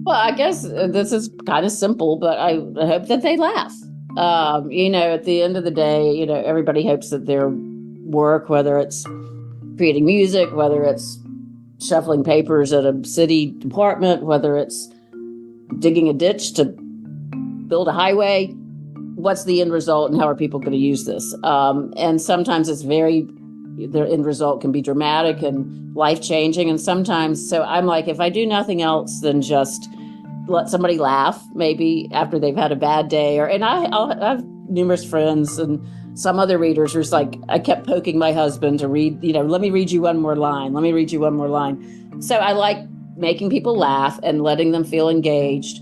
Well, I guess this is kind of simple, but I hope that they laugh. At the end of the day, everybody hopes that their work, whether it's creating music, whether it's shuffling papers at a city department, whether it's digging a ditch to build a highway, what's the end result and how are people going to use this? And sometimes the end result can be dramatic and life-changing. And sometimes, so I'm like, if I do nothing else than just let somebody laugh, maybe after they've had a bad day, I have numerous friends and some other readers who's like, I kept poking my husband to read, let me read you one more line. Let me read you one more line. So I like making people laugh and letting them feel engaged,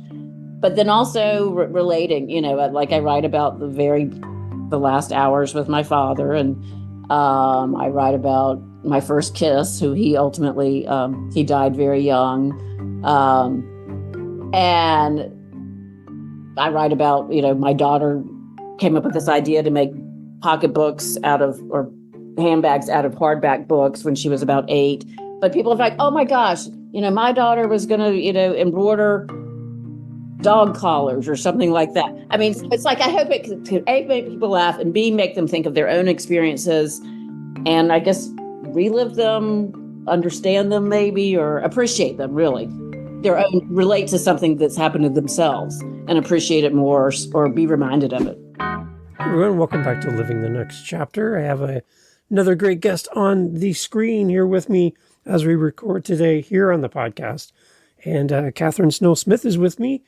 but then also relating, like I write about the last hours with my father. And I write about my first kiss, who he ultimately, he died very young. And I write about, my daughter came up with this idea to make pocketbooks or handbags out of hardback books when she was about 8. But people are like, oh my gosh, my daughter was going to, embroider dog collars or something like that. I mean, it's like, I hope it can A, make people laugh, and B, make them think of their own experiences and I guess relive them, understand them maybe, or appreciate them really. Their own, relate to something that's happened to themselves and appreciate it more or be reminded of it. Everyone, welcome back to Living the Next Chapter. I have another great guest on the screen here with me as we record today here on the podcast. And Katherine Snow Smith is with me.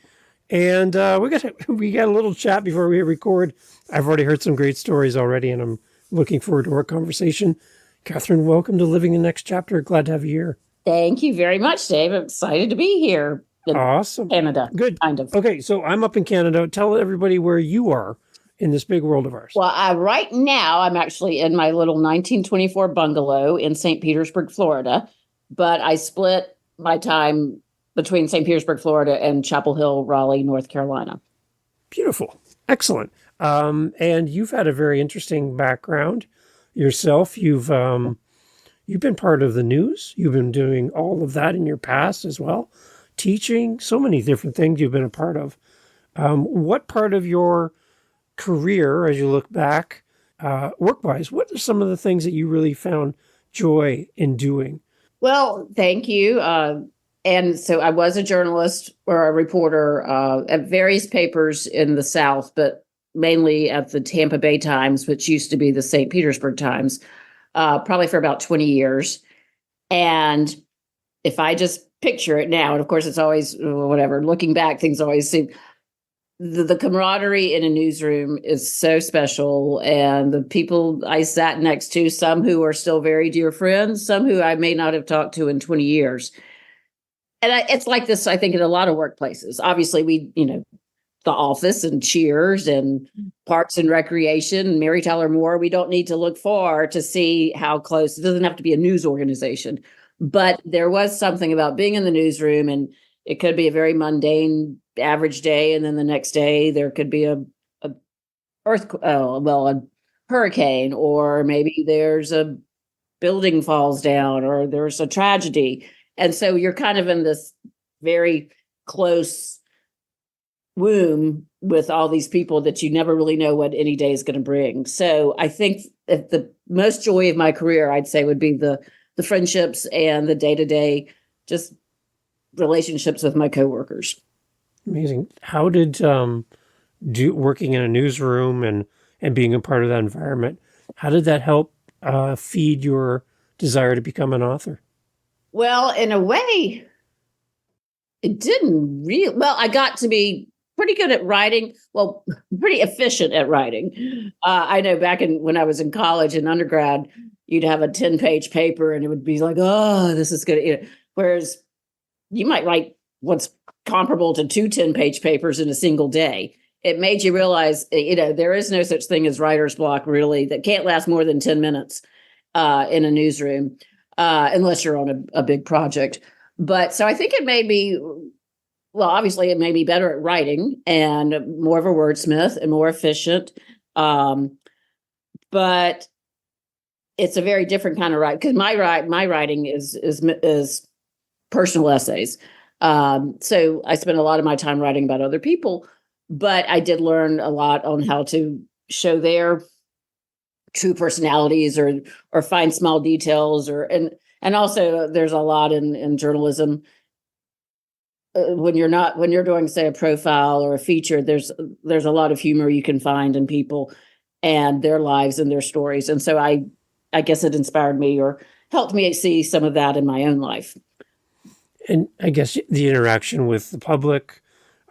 And we got a little chat before we record. I've already heard some great stories already, and I'm looking forward to our conversation. Katherine, welcome to Living the Next Chapter. Glad to have you here. Thank you very much, Dave. I'm excited to be here. Awesome. Canada. Good. Kind of. Okay, so I'm up in Canada. Tell everybody where you are in this big world of ours. Well, right now, I'm actually in my little 1924 bungalow in St. Petersburg, Florida. But I split my time between St. Petersburg, Florida and Chapel Hill, Raleigh, North Carolina. Beautiful. Excellent. And you've had a very interesting background yourself. You've been part of the news. You've been doing all of that in your past as well. Teaching, so many different things you've been a part of. What part of your career, as you look back, work-wise, what are some of the things that you really found joy in doing? Well, thank you. And so I was a journalist or a reporter at various papers in the South, but mainly at the Tampa Bay Times, which used to be the St. Petersburg Times, probably for about 20 years. And if I just picture it now, and of course it's always whatever, looking back, things always seem, the camaraderie in a newsroom is so special. And the people I sat next to, some who are still very dear friends, some who I may not have talked to in 20 years. And it's like this, I think, in a lot of workplaces. Obviously, the Office and Cheers and Parks and Recreation and Mary Tyler Moore, we don't need to look far to see how close. It doesn't have to be a news organization. But there was something about being in the newsroom, and it could be a very mundane, average day. And then the next day, there could be a hurricane, or maybe there's a building falls down, or there's a tragedy. And so you're kind of in this very close womb with all these people that you never really know what any day is going to bring. So I think that the most joy of my career, I'd say, would be the friendships and the day-to-day just relationships with my coworkers. Amazing. How did working in a newsroom and being a part of that environment, how did that help feed your desire to become an author? Well, in a way, it didn't really. Well, I got to be pretty good at writing. Well, pretty efficient at writing. I know back when I was in college and undergrad, you'd have a 10-page paper and it would be like, oh, this is good. Whereas you might write what's comparable to 2 10-page papers in a single day. It made you realize, there is no such thing as writer's block, really, that can't last more than 10 minutes in a newsroom. Unless you're on a big project. But so I think it made me, well, obviously it made me better at writing and more of a wordsmith and more efficient. But it's a very different kind of writing, because my writing is personal essays. So I spent a lot of my time writing about other people, but I did learn a lot on how to show their true personalities or find small details and also there's a lot in journalism when you're doing say a profile or a feature there's a lot of humor you can find in people and their lives and their stories and so I guess it inspired me or helped me see some of that in my own life. And I guess the interaction with the public,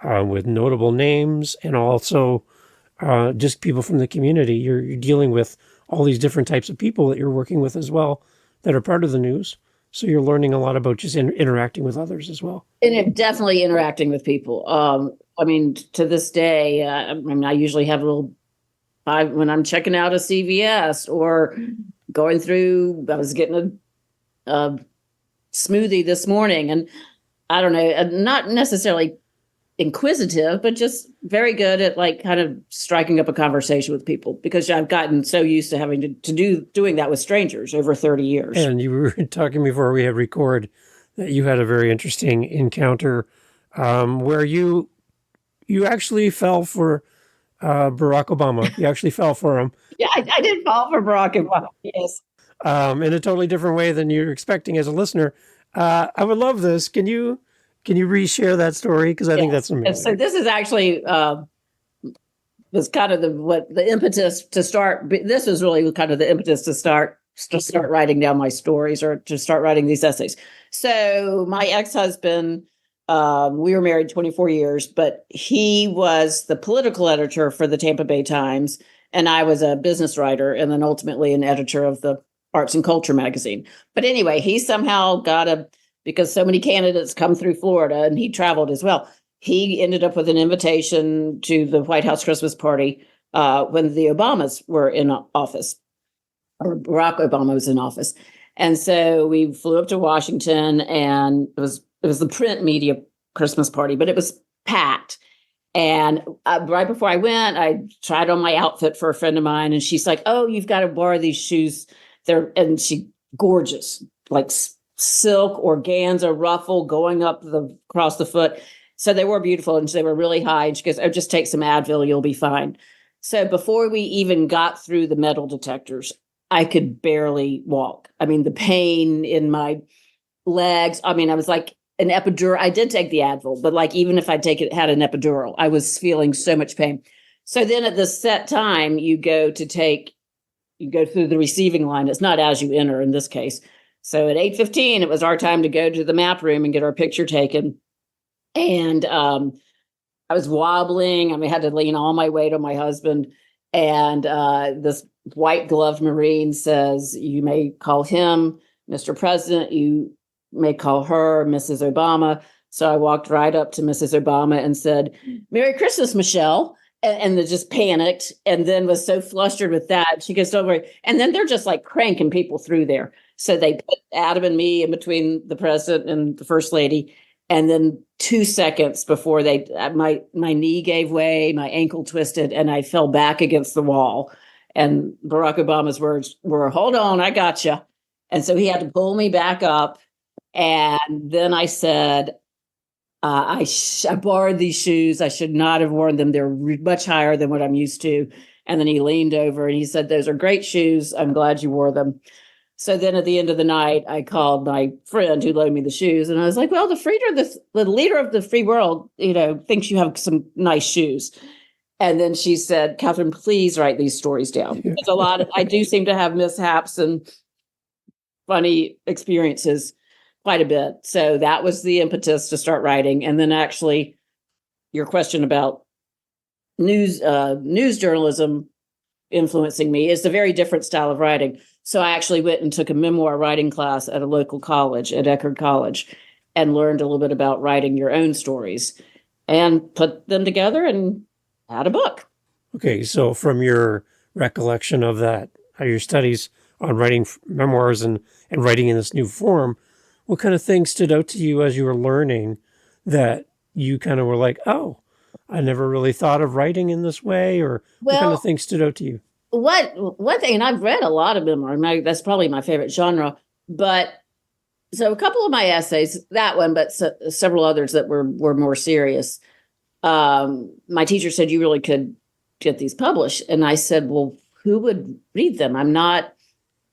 with notable names, and also just people from the community. You're dealing with all these different types of people that you're working with as well that are part of the news. So you're learning a lot about just interacting with others as well. And definitely interacting with people. I mean, to this day, I mean, I usually have a little when I'm checking out a CVS or going through. I was getting a smoothie this morning, and I don't know, not necessarily inquisitive, but just very good at like kind of striking up a conversation with people because I've gotten so used to having to doing that with strangers over 30 years. And you were talking before we had record that you had a very interesting encounter where you actually fell for Barack Obama. You actually fell for him. Yeah, I did fall for Barack Obama. Yes. In a totally different way than you're expecting as a listener. I would love this. Can you reshare that story? Because I think that's amazing. So this is actually was kind of the impetus to start. This was really kind of the impetus to start writing down my stories or to start writing these essays. So my ex-husband, we were married 24 years, but he was the political editor for the Tampa Bay Times, and I was a business writer, and then ultimately an editor of the Arts and Culture magazine. But anyway, he somehow because so many candidates come through Florida and he traveled as well. He ended up with an invitation to the White House Christmas party when the Obamas were in office, or Barack Obama was in office. And so we flew up to Washington, and it was the print media Christmas party, but it was packed. And right before I went, I tried on my outfit for a friend of mine, and she's like, "Oh, you've got to borrow these shoes. And she gorgeous, like silk organza ruffle going up across the foot. So they were beautiful and they were really high. And she goes, "Oh, just take some Advil, you'll be fine." So before we even got through the metal detectors, I could barely walk. I mean, the pain in my legs. I mean, I was like an epidural. I did take the Advil, but like even if I had an epidural, I was feeling so much pain. So then at the set time, you go through the receiving line. It's not as you enter in this case. So at 8:15, it was our time to go to the map room and get our picture taken. And I was wobbling. I had to lean all my weight on my husband. And this white gloved Marine says, "You may call him Mr. President. You may call her Mrs. Obama." So I walked right up to Mrs. Obama and said, "Merry Christmas, Michelle." And then just panicked and then was so flustered with that. She goes, "Don't worry." And then they're just like cranking people through there. So they put Adam and me in between the president and the first lady. And then 2 seconds before my knee gave way, my ankle twisted, and I fell back against the wall. And Barack Obama's words were, "Hold on, I got you." And so he had to pull me back up. And then I said, I borrowed these shoes. I should not have worn them. They're much higher than what I'm used to. And then he leaned over and he said, "Those are great shoes. I'm glad you wore them." So then at the end of the night, I called my friend who loaned me the shoes. And I was like, "Well, the leader of the free world, thinks you have some nice shoes." And then she said, "Katherine, please write these stories down." Because I do seem to have mishaps and funny experiences quite a bit. So that was the impetus to start writing. And then actually your question about news journalism influencing me is a very different style of writing. So I actually went and took a memoir writing class at a local college, at Eckerd College, and learned a little bit about writing your own stories and put them together and had a book. Okay, so from your recollection of that, your studies on writing memoirs and writing in this new form, what kind of things stood out to you as you were learning that you kind of were like, "Oh, I never really thought of writing in this way," or what kind of things stood out to you? One thing, and I've read a lot of memoir, that's probably my favorite genre, but So a couple of my essays, that one, but several others that were more serious. My teacher said you really could get these published, and I said, well, who would read them? I'm not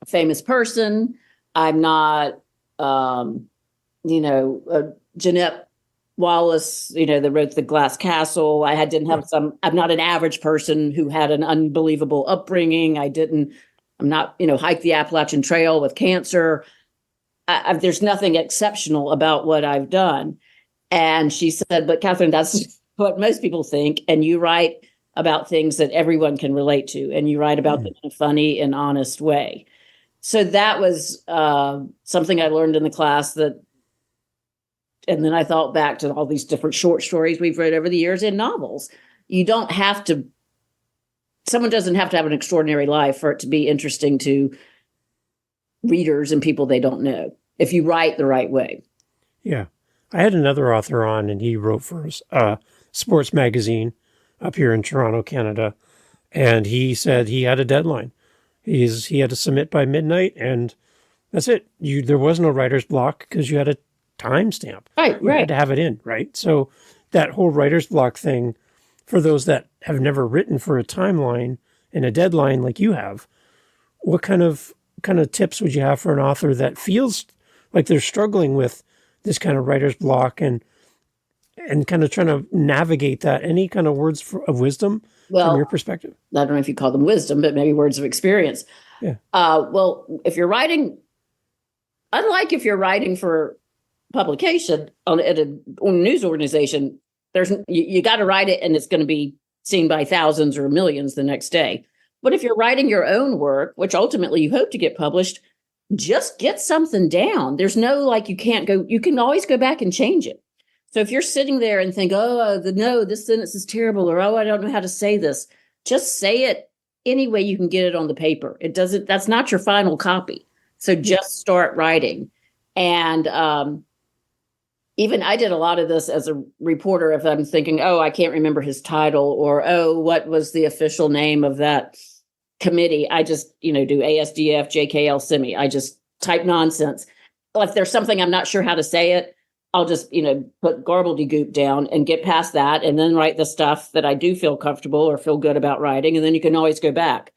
a famous person. I'm not, Jeanette Wallace, that wrote The Glass Castle. I'm not an average person who had an unbelievable upbringing. I'm not, hike the Appalachian Trail with cancer. There's nothing exceptional about what I've done. And she said, but Katherine, that's what most people think. And you write about things that everyone can relate to, and you write about them in a funny and honest way. So that was something I learned in the class and then I thought back to all these different short stories we've read over the years in novels. Someone doesn't have to have an extraordinary life for it to be interesting to readers and people they don't know, if you write the right way. Yeah. I had another author on, and he wrote for a sports magazine up here in Toronto, Canada. And he said he had a deadline. He had to submit by midnight, and that's it. There was no writer's block because you had a timestamp. Right. You had to have it in, right? So that whole writer's block thing, for those that have never written for a timeline and a deadline like you have, what kind of tips would you have for an author that feels like they're struggling with this kind of writer's block and kind of trying to navigate that? Any kind of words of wisdom from your perspective? I don't know if you call them wisdom, but maybe words of experience. Yeah. Well, if you're writing, unlike if you're writing for publication on a news organization, you got to write it and it's going to be seen by thousands or millions the next day. But if you're writing your own work, which ultimately you hope to get published, just get something down. There's no, you can always go back and change it. So if you're sitting there and think, this sentence is terrible, or, I don't know how to say this, just say it any way you can get it on the paper. That's not your final copy. So just start writing. And, even I did a lot of this as a reporter. If I'm thinking, I can't remember his title, or, what was the official name of that committee? I just, do ASDF, JKL, SIMI. I just type nonsense. If there's something I'm not sure how to say it, I'll just, put gobbledygook down and get past that, and then write the stuff that I do feel comfortable or feel good about writing. And then you can always go back.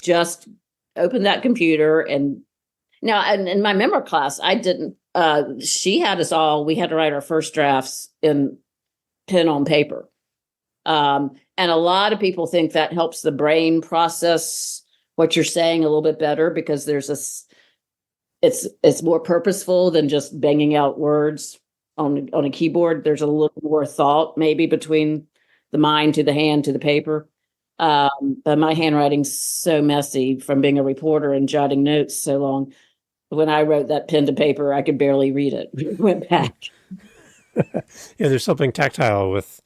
Just open that computer. And now, and in my memoir class, I didn't. She had us all, we had to write our first drafts in pen on paper. And a lot of people think that helps the brain process what you're saying a little bit better, because it's more purposeful than just banging out words on a keyboard. There's a little more thought maybe between the mind to the hand to the paper. But my handwriting's so messy from being a reporter and jotting notes so long. When I wrote that pen to paper, I could barely read it. We went back. Yeah, there's something tactile with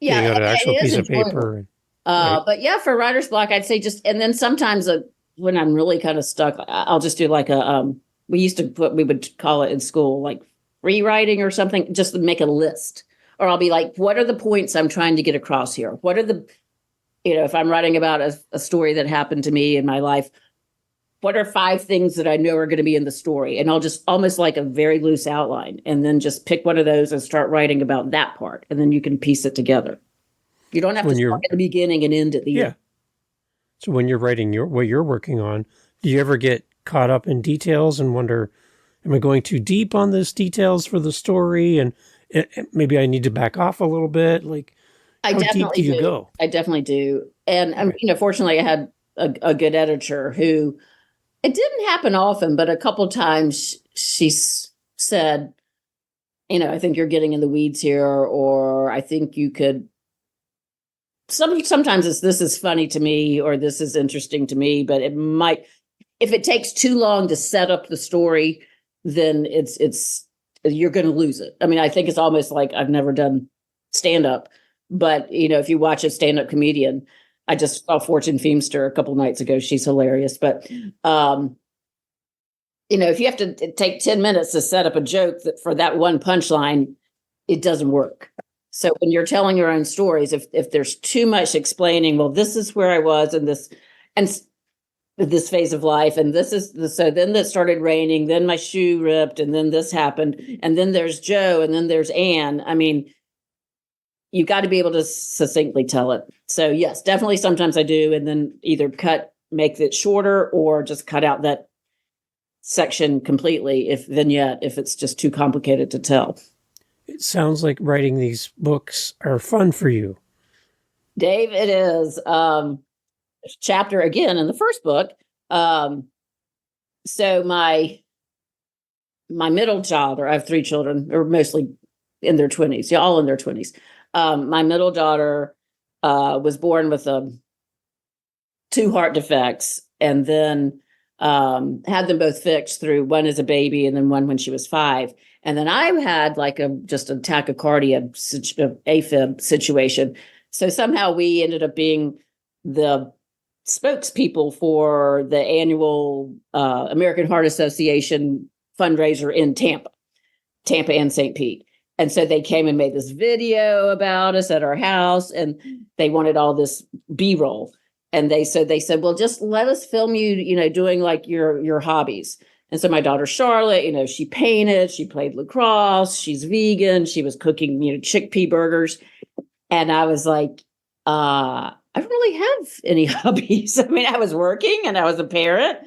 getting out an actual piece of paper. Right. But yeah, for writer's block, I'd say and then sometimes when I'm really kind of stuck, I'll just do we would call it in school, free writing or something, just to make a list. Or I'll be like, what are the points I'm trying to get across here? What are if I'm writing about a story that happened to me in my life, what are 5 things that I know are going to be in the story? And I'll just almost like a very loose outline, and then just pick one of those and start writing about that part. And then you can piece it together. You don't have to start at the beginning and end at the end. So when you're writing what you're working on, do you ever get caught up in details and wonder, am I going too deep on these details for the story? And maybe I need to back off a little bit. How deep do you go? I definitely do. And, fortunately I had a good editor who, it didn't happen often, but a couple of times she said, I think you're getting in the weeds here, or I think you could. Sometimes this is funny to me, or this is interesting to me, but it might, if it takes too long to set up the story, then you're going to lose it. I mean, I think it's almost like, I've never done stand up, but if you watch a stand up comedian, I just saw Fortune Feimster a couple nights ago. She's hilarious. But, if you have to take 10 minutes to set up a joke for that one punchline, it doesn't work. So when you're telling your own stories, if there's too much explaining, well, this is where I was and this, and this phase of life, and this is the, so then it started raining, then my shoe ripped, and then this happened, and then there's Joe, and then there's Anne. I mean, you got to be able to succinctly tell it. So yes, definitely sometimes I do, and then either make it shorter, or just cut out that section completely, if vignette, if it's just too complicated to tell. It sounds like writing these books are fun for you. Dave, it is. Chapter again in the first book. So my middle child, or I have three children, or mostly in their 20s, yeah, all in their 20s. My middle daughter was born with two heart defects, and then had them both fixed through one as a baby and then one when she was 5. And then I had like just a tachycardia, AFib situation. So somehow we ended up being the spokespeople for the annual American Heart Association fundraiser in Tampa and St. Pete. And so they came and made this video about us at our house, and they wanted all this B-roll. And they said, well, just let us film you, doing like your hobbies. And so my daughter Charlotte, she painted, she played lacrosse, she's vegan, she was cooking, chickpea burgers. And I was like, I don't really have any hobbies. I mean, I was working and I was a parent.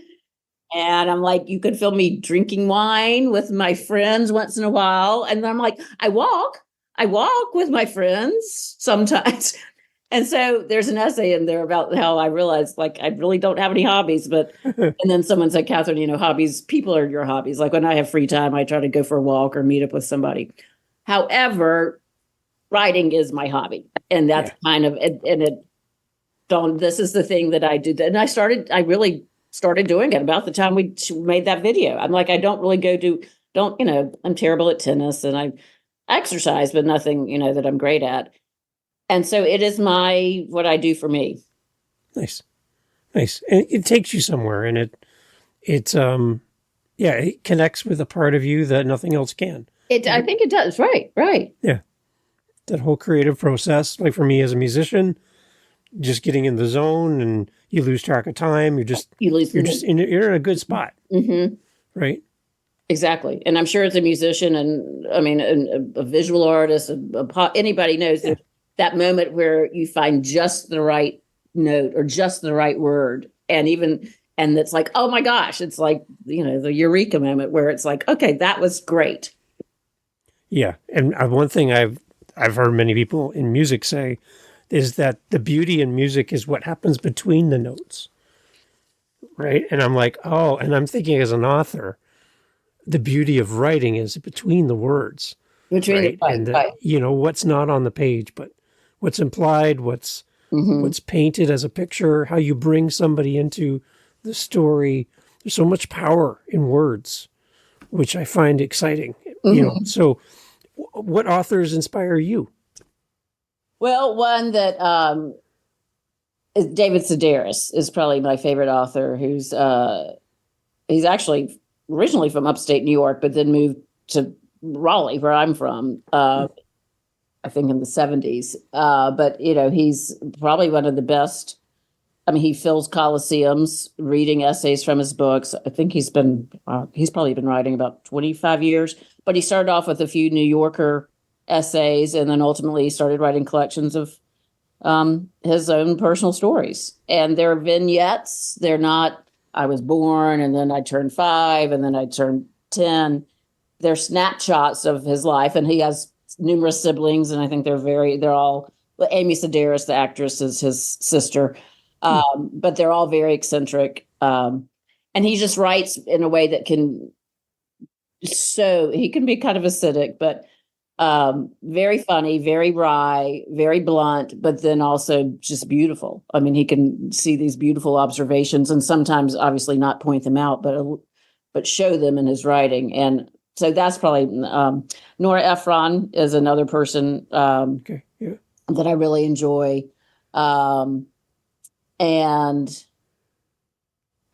And I'm like, you could film me drinking wine with my friends once in a while. And I'm like, I walk with my friends sometimes. And so there's an essay in there about how I realized, like, I really don't have any hobbies. But, and then someone said, Katherine, hobbies, people are your hobbies. Like when I have free time, I try to go for a walk or meet up with somebody. However, writing is my hobby. And that's kind of, this is the thing that I do. And I really started doing it about the time we made that video. I'm like, I don't really I'm terrible at tennis, and I exercise, but nothing, that I'm great at. And so it is what I do for me. Nice. And it takes you somewhere, and it connects with a part of you that nothing else can. I think it does. Right. Yeah. That whole creative process, like for me as a musician, just getting in the zone, and you lose track of time. You're in a good spot. Mm-hmm. Right. Exactly. And I'm sure as a musician, and I mean, a visual artist, anybody knows that moment where you find just the right note or just the right word. And it's like, oh my gosh, it's like, the eureka moment where it's like, okay, that was great. Yeah. And one thing I've heard many people in music say is that the beauty in music is what happens between the notes. Right. And I'm like, oh, and I'm thinking as an author, the beauty of writing is between the words. Right? What's not on the page, but what's implied, what's painted as a picture, how you bring somebody into the story. There's so much power in words, which I find exciting. So what authors inspire you? Well, one that is David Sedaris is probably my favorite author, who's he's actually originally from upstate New York, but then moved to Raleigh, where I'm from, I think in the 70s. But, he's probably one of the best. I mean, he fills coliseums reading essays from his books. I think he's probably been writing about 25 years, but he started off with a few New Yorker essays, and then ultimately started writing collections of his own personal stories. And they're vignettes. They're not, I was born, and then I turned 5, and then I turned 10. They're snapshots of his life, and he has numerous siblings, and I think they're all, Amy Sedaris, the actress, is his sister. But they're all very eccentric. And he just writes in a way that he can be kind of acidic, but very funny, very wry, very blunt, but then also just beautiful. I mean, he can see these beautiful observations, and sometimes obviously not point them out, but show them in his writing. And so that's probably Nora Ephron is another person that I really enjoy. And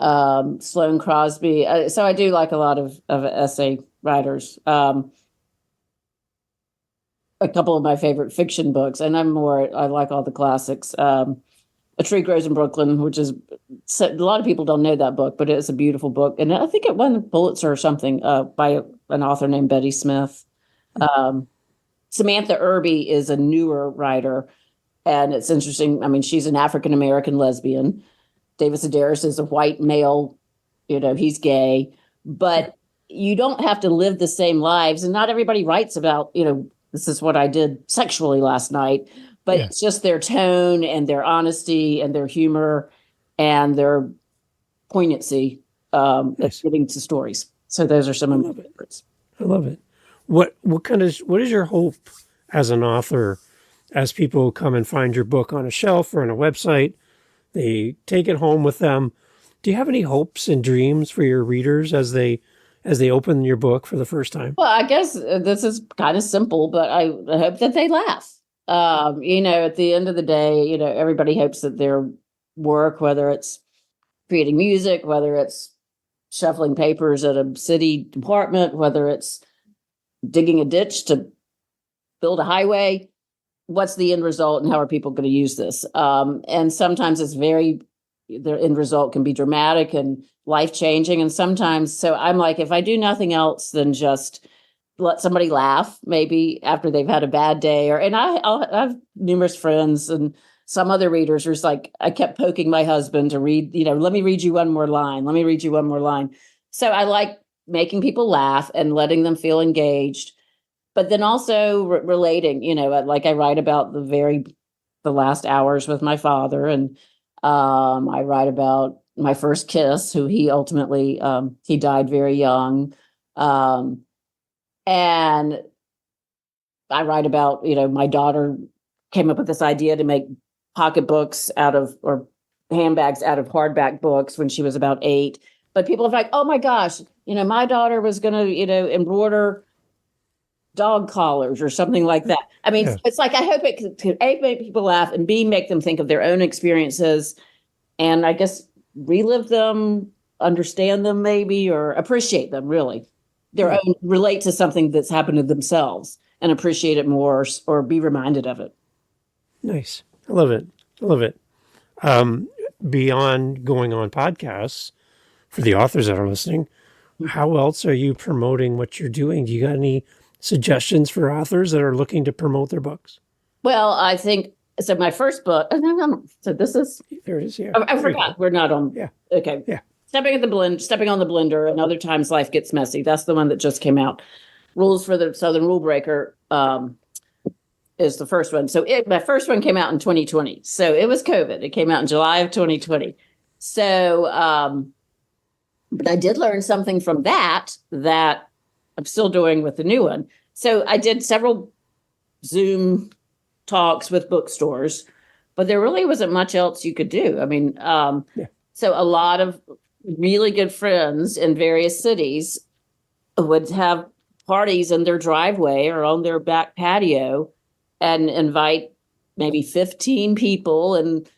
Sloane Crosby. So I do like a lot of essay writers. A couple of my favorite fiction books, and I like all the classics. A Tree Grows in Brooklyn, which is a lot of people don't know that book, but it's a beautiful book. And I think it won Pulitzer or something by an author named Betty Smith. Samantha Irby is a newer writer, and it's interesting. I mean, she's an African-American lesbian. David Sedaris is a white male, he's gay, but you don't have to live the same lives. And not everybody writes about, this is what I did sexually last night. But it's just their tone and their honesty and their humor and their poignancy at getting to stories. So those are some of my favorites. I love it. What is your hope as an author, as people come and find your book on a shelf or on a website, they take it home with them? Do you have any hopes and dreams for your readers as they open your book for the first time? Well, I guess this is kind of simple, but I hope that they laugh. At the end of the day, everybody hopes that their work, whether it's creating music, whether it's shuffling papers at a city department, whether it's digging a ditch to build a highway, what's the end result and how are people going to use this? And sometimes the end result can be dramatic and life-changing. And sometimes, so I'm like, if I do nothing else than just let somebody laugh, maybe after they've had a bad day, I have numerous friends and some other readers who's like, I kept poking my husband to read, let me read you one more line. Let me read you one more line. So I like making people laugh and letting them feel engaged, but then also relating, like I write about the last hours with my father. And I write about my first kiss, who he ultimately, he died very young. And I write about, my daughter came up with this idea to make pocketbooks or handbags out of hardback books when she was about 8. But people are like, oh my gosh, my daughter was going to, embroider dog collars or something like that. I mean, It's like, I hope it can A, make people laugh, and B, make them think of their own experiences and I guess relive them, understand them maybe, or appreciate them really. Their own, relate to something that's happened to themselves and appreciate it more or be reminded of it. Nice. I love it. I love it. Beyond going on podcasts, for the authors that are listening, how else are you promoting what you're doing? Do you got any suggestions for authors that are looking to promote their books? Well, I think, so my first book, so this is... There it is, yeah. I forgot. We're not on... Yeah. Okay. Yeah. Stepping on the blender, and other times life gets messy. That's the one that just came out. Rules for the Southern Rule Breaker is the first one. So my first one came out in 2020. So it was COVID. It came out in July of 2020. So, but I did learn something from that I'm still doing with the new one. So I did several Zoom talks with bookstores, but there really wasn't much else you could do. I mean, so a lot of really good friends in various cities would have parties in their driveway or on their back patio and invite maybe 15 people and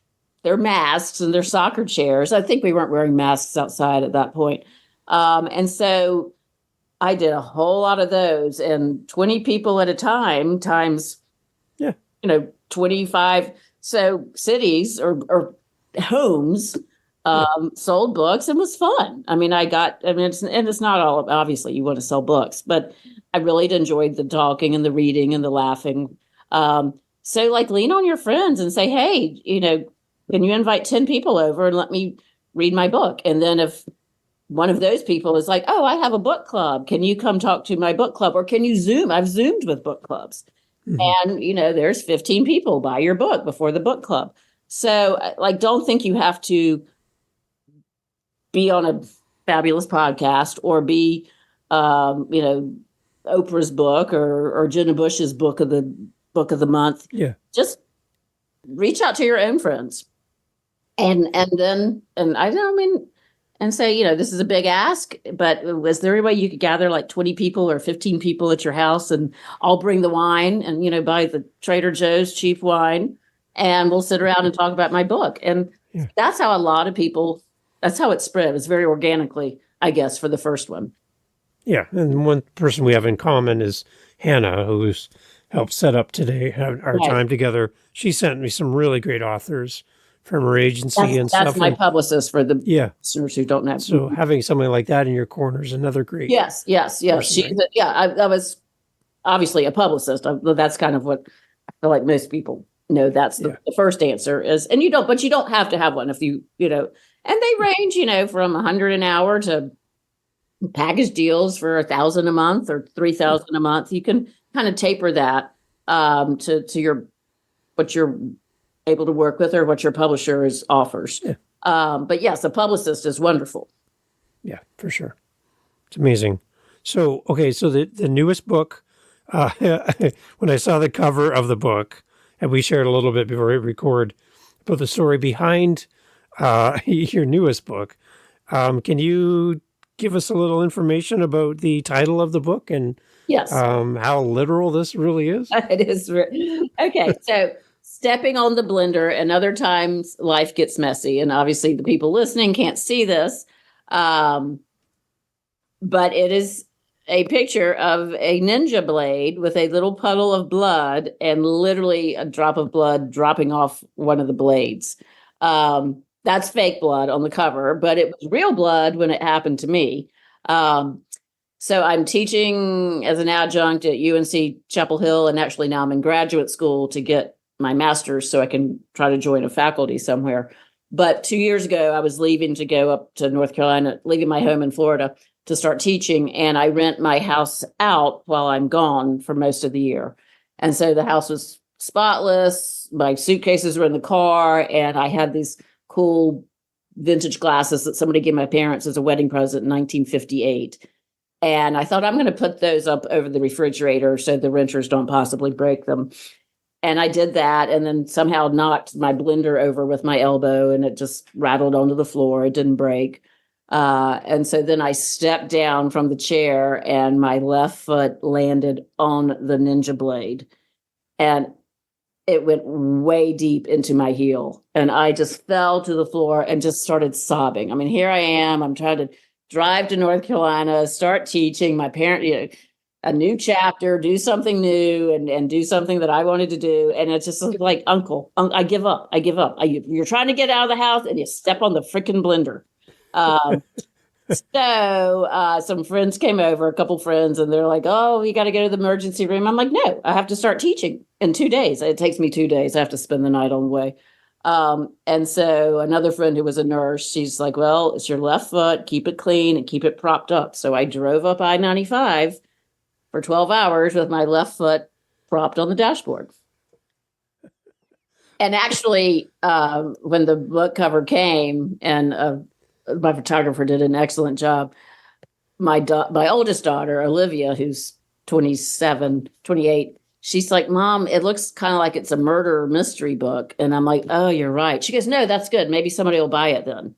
their masks and their soccer chairs. I think we weren't wearing masks outside at that point. And so I did a whole lot of those, and 20 people at a time times, 25. So cities or homes sold books and was fun. I mean, it's not all, obviously you want to sell books, but I really enjoyed the talking and the reading and the laughing. So like lean on your friends and say, hey, can you invite 10 people over and let me read my book? And then if one of those people is like, oh, I have a book club, can you come talk to my book club? Or can you Zoom? I've Zoomed with book clubs. Mm-hmm. And, there's 15 people buy your book before the book club. So like, don't think you have to be on a fabulous podcast or be, Oprah's book or Jenna Bush's book of the month. Yeah. Just reach out to your own friends and say, this is a big ask, but was there any way you could gather like 20 people or 15 people at your house and I'll bring the wine and, buy the Trader Joe's cheap wine and we'll sit around and talk about my book. And that's how a lot of people, that's how it spread. It was very organically, I guess, for the first one. Yeah. And one person we have in common is Hannah, who's helped set up today, our time together. She sent me some really great authors from her agency and That's stuff. my And publicist for the yeah, listeners who don't know. so having somebody like that in your corner is another great Yes. person, right? I was obviously a publicist. That's kind of what I feel like most people know. That's Yeah. the first answer is, and but you don't have to have one if and they range, from 100 an hour to package deals for 1,000 a month or 3,000 a month. You can kind of taper that to what you're able to work with or what your publisher offers. Yeah. But yes, a publicist is wonderful. Yeah, for sure. It's amazing. So, okay, so the newest book, when I saw the cover of the book, and we shared a little bit before we record about the story behind your newest book, can you give us a little information about the title of the book and Yes. How literal this really is? It is. Okay, so stepping on the blender, and other times life gets messy, and obviously the people listening can't see this, but it is a picture of a ninja blade with a little puddle of blood and literally a drop of blood dropping off one of the blades. That's fake blood on the cover, but it was real blood when it happened to me. So I'm teaching as an adjunct at UNC Chapel Hill, and actually now I'm in graduate school to get my master's so I can try to join a faculty somewhere. But 2 years ago, I was leaving to go up to North Carolina, leaving my home in Florida to start teaching, and I rent my house out while I'm gone for most of the year. And so the house was spotless, my suitcases were in the car, and I had these cool vintage glasses that somebody gave my parents as a wedding present in 1958. And I thought, I'm going to put those up over the refrigerator so the renters don't possibly break them. And I did that, and then somehow knocked my blender over with my elbow, and it just rattled onto the floor. It didn't break. And so then I stepped down from the chair, and my left foot landed on the ninja blade. And it went way deep into my heel. And I just fell to the floor and just started sobbing. I mean, here I am. I'm trying to drive to North Carolina, start teaching my parent, a new chapter, do something new and do something that I wanted to do. And it's just like, Uncle, I give up. You're trying to get out of the house and you step on the freaking blender. So some friends came over, a couple friends, and they're like, oh, you got to go to the emergency room. I'm like, no, I have to start teaching in 2 days. It takes me 2 days. I have to spend the night on the way. And so another friend who was a nurse, she's like, well, it's your left foot, keep it clean and keep it propped up. So I drove up I-95 for 12 hours with my left foot propped on the dashboard. And actually, when the book cover came, and my photographer did an excellent job, my oldest daughter, Olivia, who's 28, she's like, Mom, it looks kind of like it's a murder mystery book. And I'm like, oh, you're right. She goes, no, that's good. Maybe somebody will buy it then.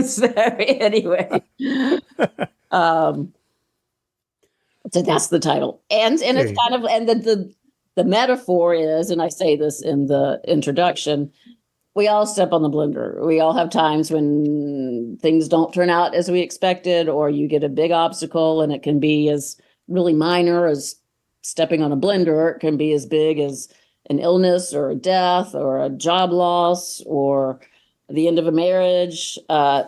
So anyway, so that's the title. And it's kind of, and the metaphor is, and I say this in the introduction, we all step on the blender. We all have times when things don't turn out as we expected, or you get a big obstacle, and it can be as really minor as stepping on a blender. It can be as big as an illness or a death or a job loss or the end of a marriage.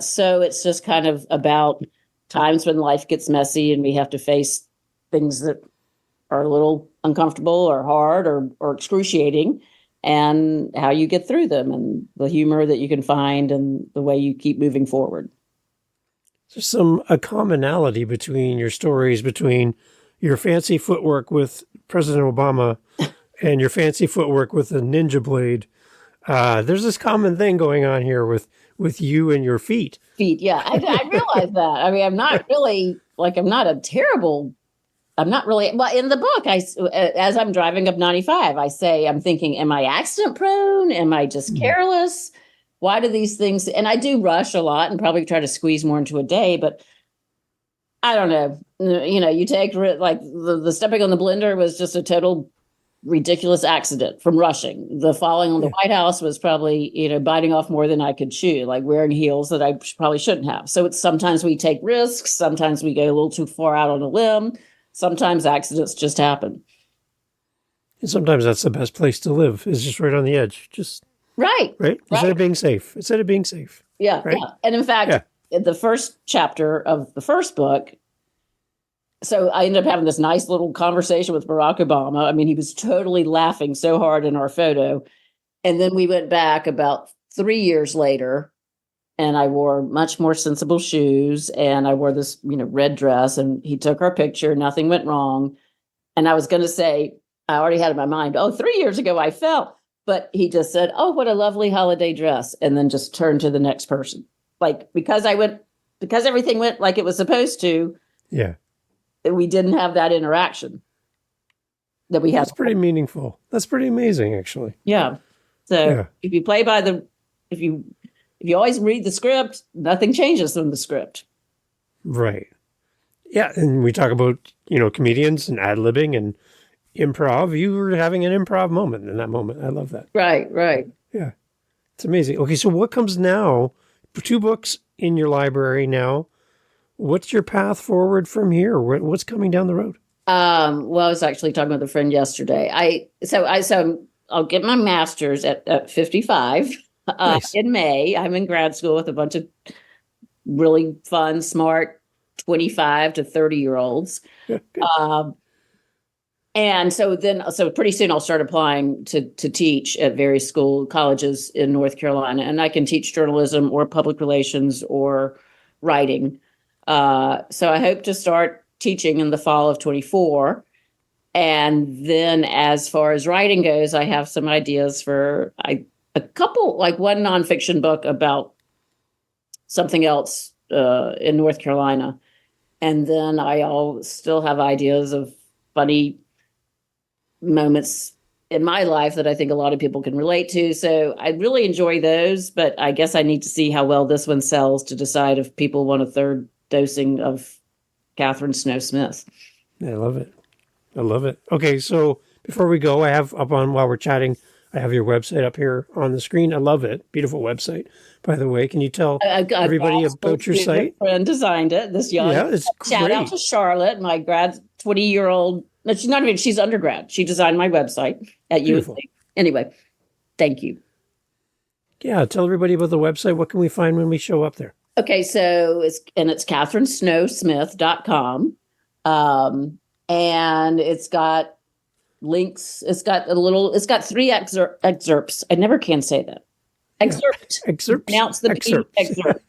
So it's just kind of about times when life gets messy and we have to face things that are a little uncomfortable or hard or excruciating, and how you get through them, and the humor that you can find, and the way you keep moving forward. There's a commonality between your stories, between your fancy footwork with President Obama and your fancy footwork with a ninja blade. There's this common thing going on here with you and your feet. Yeah, I realize that. I mean, I'm not really well, in the book, as I'm driving up 95, I say, I'm thinking, am I accident prone? Am I just careless? Why do these things? And I do rush a lot and probably try to squeeze more into a day, but I don't know. You take like the stepping on the blender was just a total ridiculous accident from rushing. The falling on the White House was probably, biting off more than I could chew, like wearing heels that I probably shouldn't have. So it's sometimes we take risks. Sometimes we go a little too far out on a limb. Sometimes accidents just happen. And sometimes that's the best place to live, is just right on the edge. Just Right. right? Instead Right. of being safe. Instead of being safe. Yeah. Right? Yeah. And in fact, Yeah. in the first chapter of the first book, so I ended up having this nice little conversation with Barack Obama. I mean, he was totally laughing so hard in our photo. And then we went back about 3 years later, and I wore much more sensible shoes, and I wore this, red dress, and he took our picture. Nothing went wrong. And I was going to say, I already had in my mind, oh, 3 years ago I fell. But he just said, oh, what a lovely holiday dress. And then just turned to the next person. Like, because everything went like it was supposed to, Yeah. we didn't have that interaction that we had. That's pretty meaningful. That's pretty amazing, actually. Yeah. So Yeah. if you play by if you always read the script, nothing changes from the script. Right. Yeah. And we talk about, comedians and ad-libbing and improv. You were having an improv moment in that moment. I love that. Right. Right. Yeah. It's amazing. Okay. So what comes now? 2 books in your library now. What's your path forward from here? What's coming down the road? Well, I was actually talking with a friend yesterday. So I'll get my master's at 55 Nice. in May. I'm in grad school with a bunch of really fun, smart 25 to 30-year-olds. And so pretty soon I'll start applying to teach at various colleges in North Carolina, and I can teach journalism or public relations or writing. So I hope to start teaching in the fall of 24. And then as far as writing goes, I have some ideas for a couple, like one nonfiction book about something else in North Carolina. And then I'll still have ideas of funny moments in my life that I think a lot of people can relate to. So I really enjoy those, but I guess I need to see how well this one sells to decide if people want a third dosing of Katherine Snow Smith. I love it. I love it. Okay, so before we go, I have up on, while we're chatting, I have your website up here on the screen. I love it. Beautiful website, by the way. Can you tell everybody about your site? My friend designed it. This young. Yeah, it's Shout out great. to Charlotte, my 20-year-old. No, she's not even. She's undergrad. She designed my website at Beautiful. UNC. Anyway, thank you. Yeah, tell everybody about the website. What can we find when we show up there? Okay, so it's katherinesnowsmith.com. And it's got links. It's got 3 excerpts. I never can say that. Excerpt. Excerpts. Pronounce the P. Excerpt.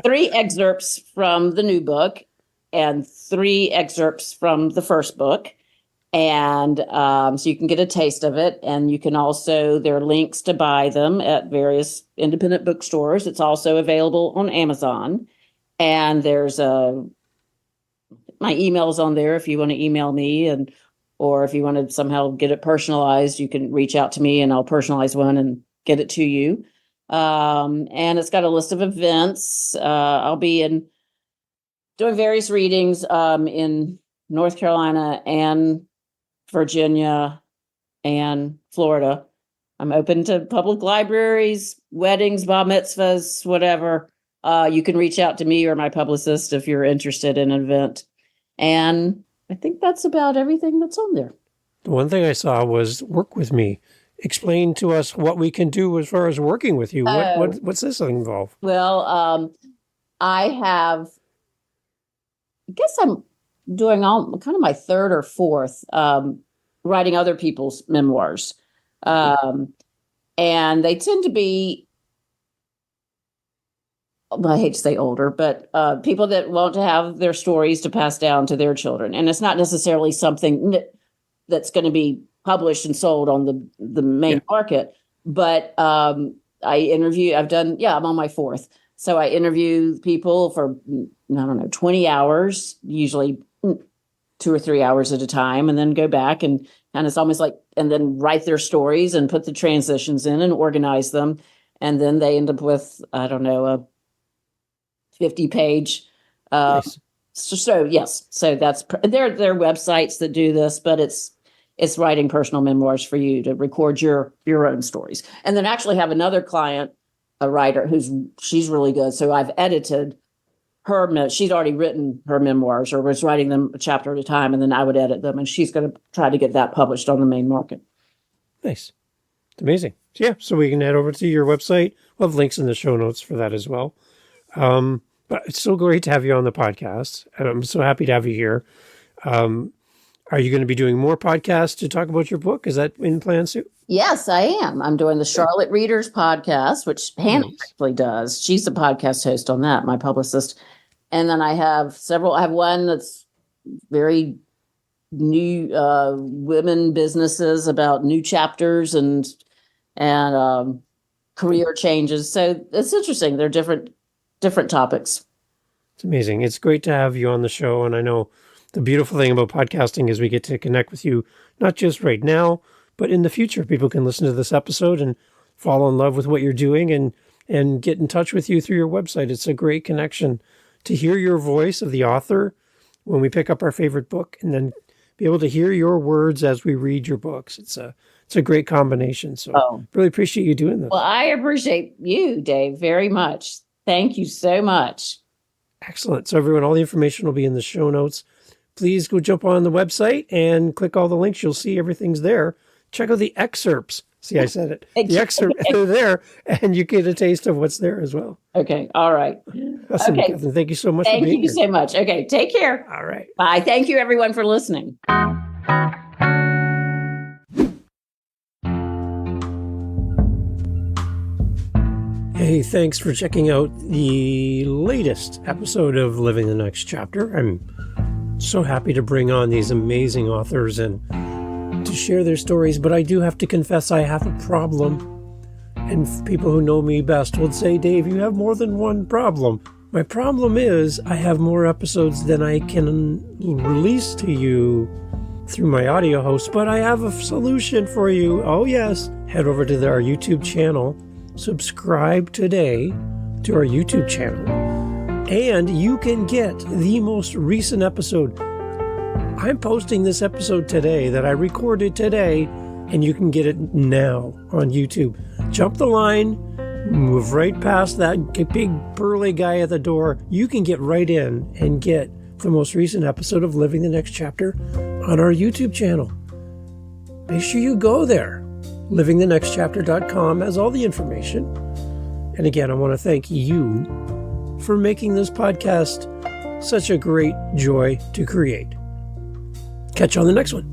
3 excerpts from the new book and 3 excerpts from the first book. And so you can get a taste of it. And you can also, there are links to buy them at various independent bookstores. It's also available on Amazon. And there's my email's on there if you want to email me, or if you want to somehow get it personalized, you can reach out to me and I'll personalize one and get it to you. And it's got a list of events. I'll be doing various readings in North Carolina and Virginia and Florida. I'm open to public libraries, weddings, bar mitzvahs, whatever. You can reach out to me or my publicist if you're interested in an event. And I think that's about everything that's on there. The one thing I saw was work with me. Explain to us what we can do as far as working with you. What's this involve? Well, I guess I'm doing kind of my 3rd or 4th writing other people's memoirs. And they tend to be, I hate to say older, but people that want to have their stories to pass down to their children. And it's not necessarily something that's going to be published and sold on the main market. But I'm on my 4th. So I interview people for, 20 hours, usually 2 or 3 hours at a time, and then go back and it's almost like, and then write their stories and put the transitions in and organize them. And then they end up with, a 50-page. Nice. So yes, so that's there are websites that do this, but it's writing personal memoirs for you to record your own stories. And then actually have another client, a writer she's really good. So I've edited her. She's already written her memoirs or was writing them a chapter at a time, and then I would edit them, and she's going to try to get that published on the main market. Nice. It's amazing. So we can head over to your website. We'll have links in the show notes for that as well. But it's so great to have you on the podcast, and I'm so happy to have you here. Are you going to be doing more podcasts to talk about your book? Is that in plan, Sue? Yes, I am. I'm doing the Charlotte Readers podcast, which Hannah actually does. She's the podcast host on that, my publicist. And then I have several. I have one that's very new, women businesses about new chapters and career changes. So it's interesting. They're different topics. It's amazing. It's great to have you on the show. And I know the beautiful thing about podcasting is we get to connect with you, not just right now, but in the future. People can listen to this episode and fall in love with what you're doing and get in touch with you through your website. It's a great connection to hear your voice of the author when we pick up our favorite book, and then be able to hear your words as we read your books. It's a great combination. So really appreciate you doing this. Well, I appreciate you, Dave, very much. Thank you so much. Excellent. So everyone, all the information will be in the show notes. Please go jump on the website and click all the links. You'll see everything's there. Check out the excerpts. See, I said it. The excerpts are there, and you get a taste of what's there as well. Okay. All right. Awesome, okay. Katherine, thank you so much for being here. Thank you so much. Okay. Take care. All right. Bye. Thank you, everyone, for listening. Hey, thanks for checking out the latest episode of Living the Next Chapter. I'm so happy to bring on these amazing authors and to share their stories, but I do have to confess I have a problem. And people who know me best would say, Dave, you have more than one problem. My problem is I have more episodes than I can release to you through my audio host, but I have a solution for you. Oh, yes. Head over to our YouTube channel. Subscribe today to our YouTube channel, and you can get the most recent episode. I'm posting this episode today that I recorded today, and you can get it now on YouTube. Jump the line, move right past that big burly guy at the door. You can get right in and get the most recent episode of Living the Next Chapter on our YouTube channel. Make sure you go there. livingthenextchapter.com has all the information. And again, I want to thank you for making this podcast such a great joy to create. Catch you on the next one.